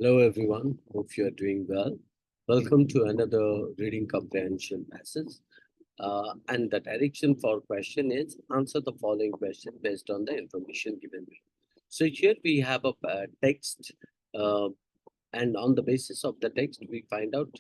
Hello, everyone. Hope you are doing well. Welcome to another reading comprehension passage. And the direction for question is answer the following question based on the information given below. So here we have a text, uh, and on the basis of the text, we find out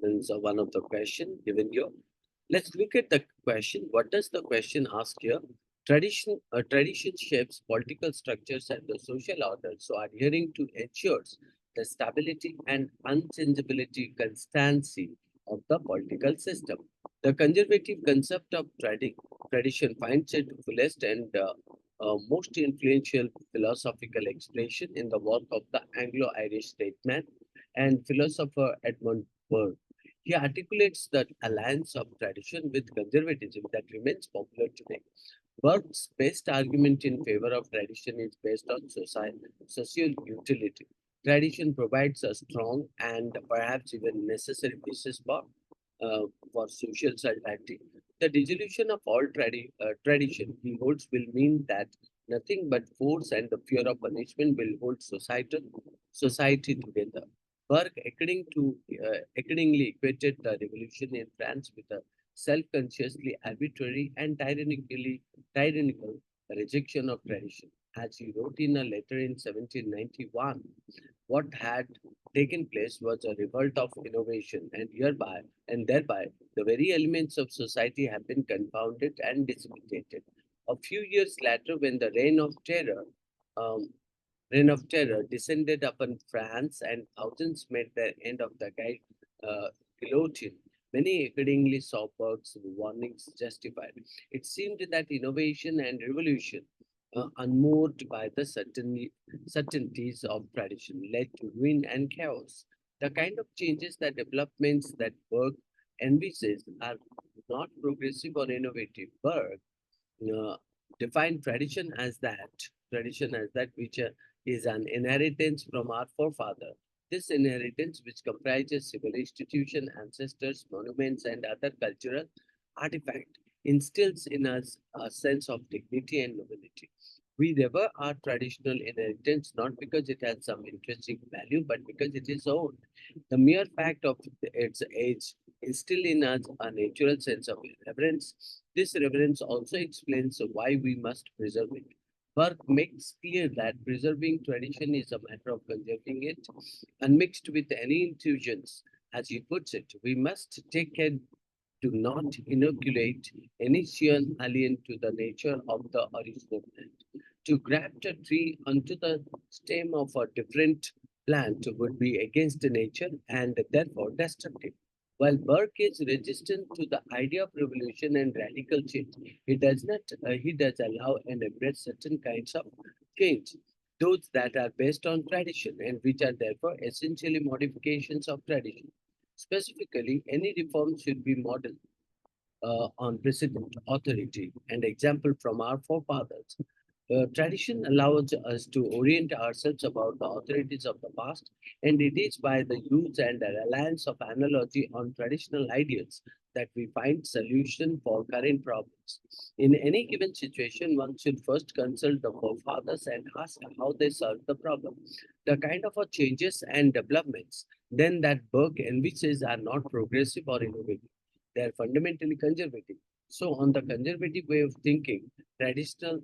means one of the question given here. Let's look at the question. What does the question ask here? Tradition shapes political structures and the social order, so adhering to ensures the stability and unchangeability constancy of the political system. The conservative concept of tradition finds its fullest and most influential philosophical expression in the work of the Anglo-Irish statesman and philosopher Edmund Burke. He articulates that alliance of tradition with conservatism that remains popular today. Burke's best argument in favor of tradition is based on social utility. Tradition provides a strong and perhaps even necessary basis for social society. The dissolution of all tradition, he holds, will mean that nothing but force and the fear of punishment will hold society together. Burke accordingly equated the revolution in France with a self-consciously arbitrary and tyrannical rejection of tradition. As he wrote in a letter in 1791, what had taken place was a revolt of innovation, and thereby the very elements of society have been confounded and dissipated. A few years later, when the um, reign of terror descended upon France and thousands made their end of the guillotine, many accordingly saw Burke's warnings justified. It seemed that innovation and revolution, unmoored by the certainties of tradition, led to ruin and chaos. The kind of changes that developments that Burke envisages are not progressive or innovative. Burke uh, defined tradition as that which is an inheritance from our forefather. This inheritance, which comprises civil institution, ancestors, monuments, and other cultural artifacts, instills in us a sense of dignity and nobility. We revere our traditional inheritance not because it has some intrinsic value, but because it is owned. The mere fact of its age instill in us a natural sense of reverence. This reverence also explains why we must preserve it. Burke makes clear that preserving tradition is a matter of conserving it, unmixed with any intuitions. As he puts it, we must take care to not inoculate any scion alien to the nature of the original plant. To graft a tree onto the stem of a different plant would be against nature and therefore destructive. While Burke is resistant to the idea of revolution and radical change, he does allow and embrace certain kinds of change, those that are based on tradition and which are therefore essentially modifications of tradition. Specifically, any reform should be modeled on precedent, authority, and example from our forefathers. Tradition allows us to orient ourselves about the authorities of the past, and it is by the use and the reliance of analogy on traditional ideals that we find solution for current problems. In any given situation, one should first consult the forefathers and ask how they solved the problem. The kind of changes and developments then that Burke envisages are not progressive or innovative. They are fundamentally conservative. So, on the conservative way of thinking, traditional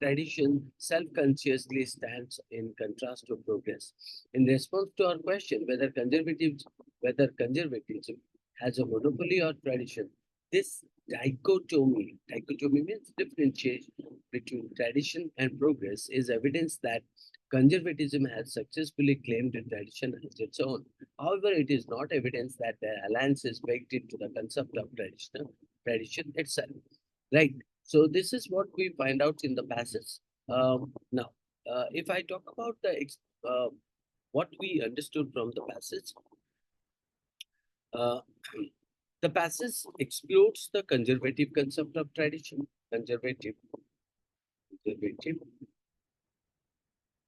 tradition self-consciously stands in contrast to progress. In response to our question whether conservatism has a monopoly or tradition, this dichotomy means differentiation between tradition and progress, is evidence that conservatism has successfully claimed tradition as its own. However, it is not evidence that the alliance is baked into the concept of tradition itself. Right. So this is what we find out in the passage. Now, if I talk about what we understood from the passage, uh, the passage explores the conservative concept of tradition, conservative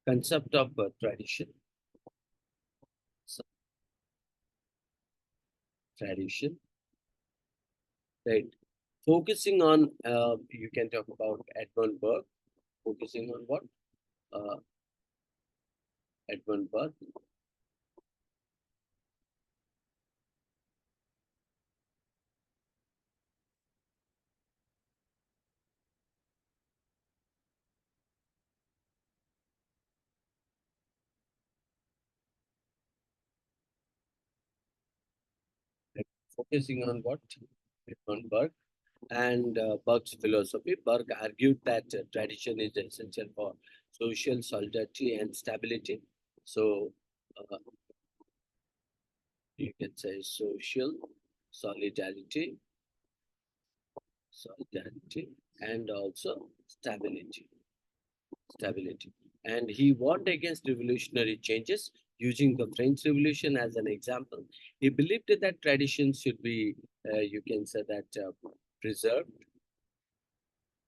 concept of tradition, tradition, right? Focusing on, you can talk about Edmund Burke, focusing on what? Uh, Edmund Burke. focusing on what? On Burke and Burke's philosophy. Burke argued that tradition is essential for social solidarity and stability. So uh, you can say social solidarity, solidarity, and also stability. And he warned against revolutionary changes, using the French Revolution as an example. He believed that traditions should be, you can say that, preserved,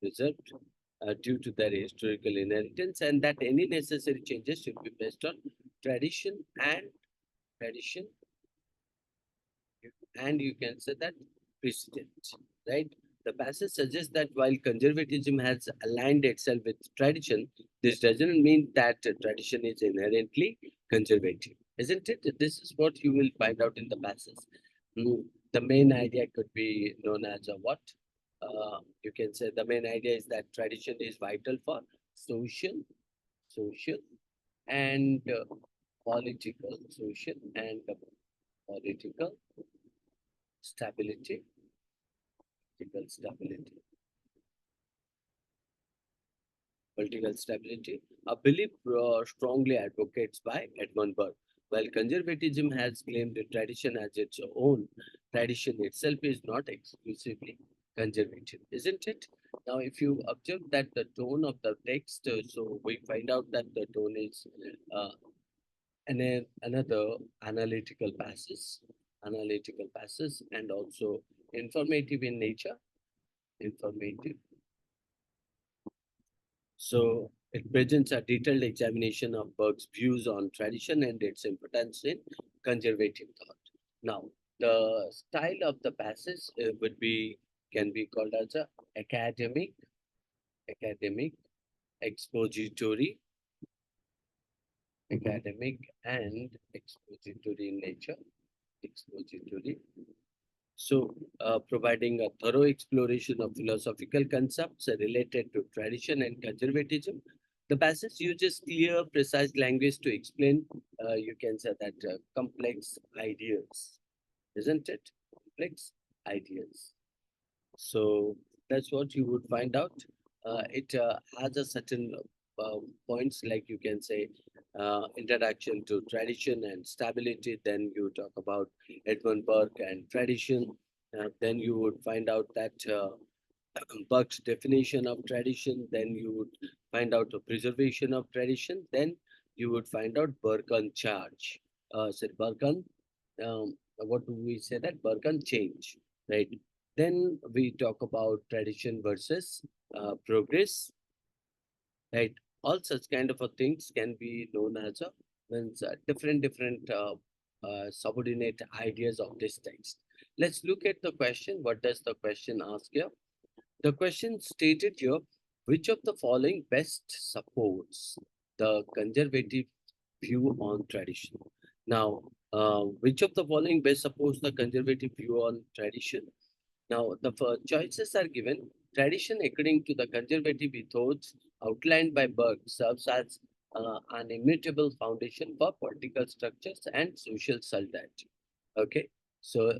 preserved due to their historical inheritance, and that any necessary changes should be based on tradition and tradition, and you can say that precedent, right? The passage suggests that while conservatism has aligned itself with tradition, this doesn't mean that tradition is inherently conservative, isn't it? This is what you will find out in the passage. The main idea could be known as a what? You can say the main idea is that tradition is vital for social, social and social and political stability, stability, political stability, a belief strongly advocates by Edmund Burke. While conservatism has claimed the tradition as its own, tradition itself is not exclusively conservative, isn't it? Now, if you observe that the tone of the text, so we find out that the tone is uh, another analytical passage, and also informative in nature, informative. So it presents a detailed examination of Burke's views on tradition and its importance in conservative thought. Now, the style of the passage can be called as a academic, academic, expository, academic and expository in nature, expository. So, providing a thorough exploration of philosophical concepts related to tradition and conservatism, the passage uses clear, precise language to explain, you can say that, complex ideas, isn't it? Complex ideas. So that's what you would find out. It has a certain points, like you can say introduction to tradition and stability. Then you talk about Edmund Burke and tradition. Then you would find out that Burke's definition of tradition. Then you would find out the preservation of tradition. Then you would find out Burke charge. Said Burke, what do we say that Burke change, right? Then we talk about tradition versus progress, right? All such kind of a things can be known as a means different subordinate ideas of this text. Let's look at the question. What does the question ask here? The question stated here, which of the following best supports the conservative view on tradition? Now, which of the following best supports the conservative view on tradition? Now, the choices are given. Tradition, according to the conservative ethos outlined by Burke, serves as an immutable foundation for political structures and social solidarity. Okay, so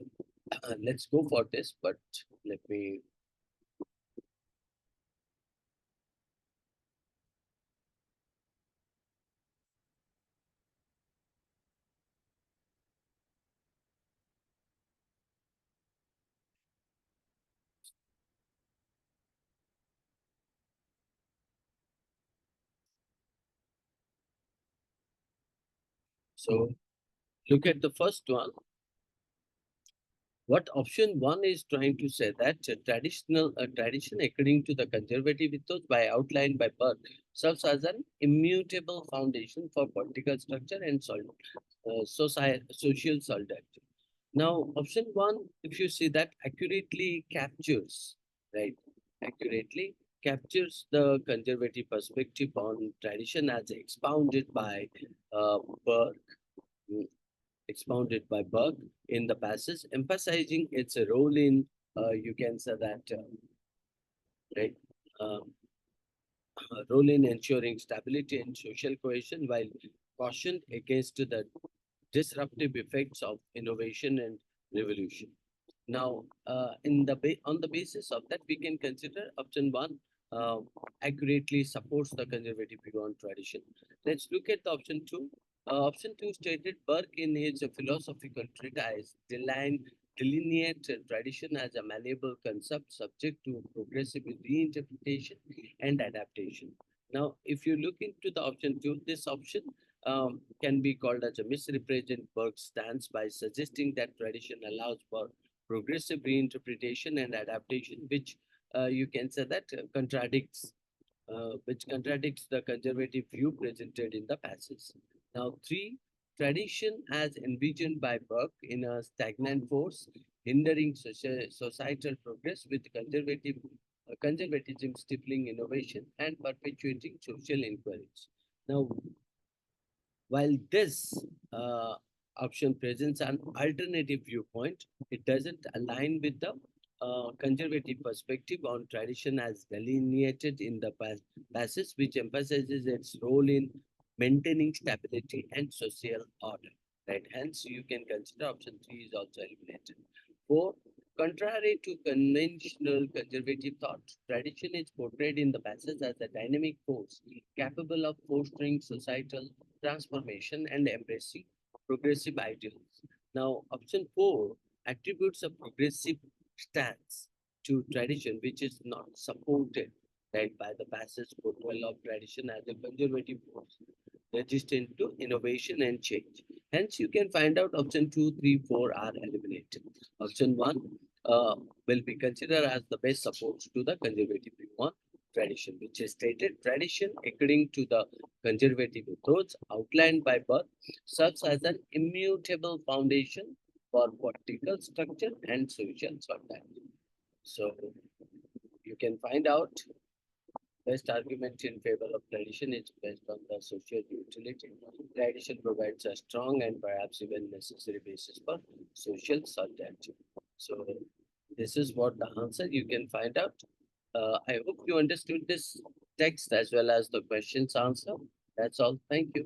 let's go for this, but let me. So, look at the first one. What option one is trying to say that tradition, according to the conservative ethos by outlined by Burke, serves as an immutable foundation for political structure and social solidarity. Now, option one, if you see that accurately captures, right, accurately captures the conservative perspective on tradition as expounded by Burke, in the passage, emphasizing its role in, you can say that, right, um, role in ensuring stability and social cohesion, while cautioned against the disruptive effects of innovation and revolution. Now, on the basis of that, we can consider option one uh, accurately supports the conservative view on tradition. Let's look at the option two. Option two stated Burke in his philosophical treatise delineate tradition as a malleable concept subject to progressive reinterpretation and adaptation. Now, if you look into the option two, this option can be called as a misrepresent Burke's stance by suggesting that tradition allows for progressive reinterpretation and adaptation, which you can say that which contradicts the conservative view presented in the passage. Now, three, tradition as envisioned by Burke in a stagnant force, hindering societal progress with conservatism stifling innovation and perpetuating social inquiries. Now, while this uh, option presents an alternative viewpoint, it doesn't align with the conservative perspective on tradition as delineated in the passage, which emphasizes its role in maintaining stability and social order. Right? Hence, you can consider option three is also eliminated. Four, contrary to conventional conservative thought, tradition is portrayed in the passage as a dynamic force capable of fostering societal transformation and embracing progressive ideals. Now, option four attributes a progressive stance to tradition, which is not supported right by the passage portrayal of tradition as a conservative force resistant to innovation and change. Hence, you can find out option two, three, four are eliminated. Option one will be considered as the best support to the conservative view on tradition, which is stated tradition according to the conservative methods outlined by Burke serves as an immutable foundation for political structure and social survival. So you can find out best argument in favor of tradition is based on the social utility. Tradition provides a strong and perhaps even necessary basis for social solidarity. So this is what the answer you can find out. I hope you understood this text as well as the questions answer. That's all. Thank you.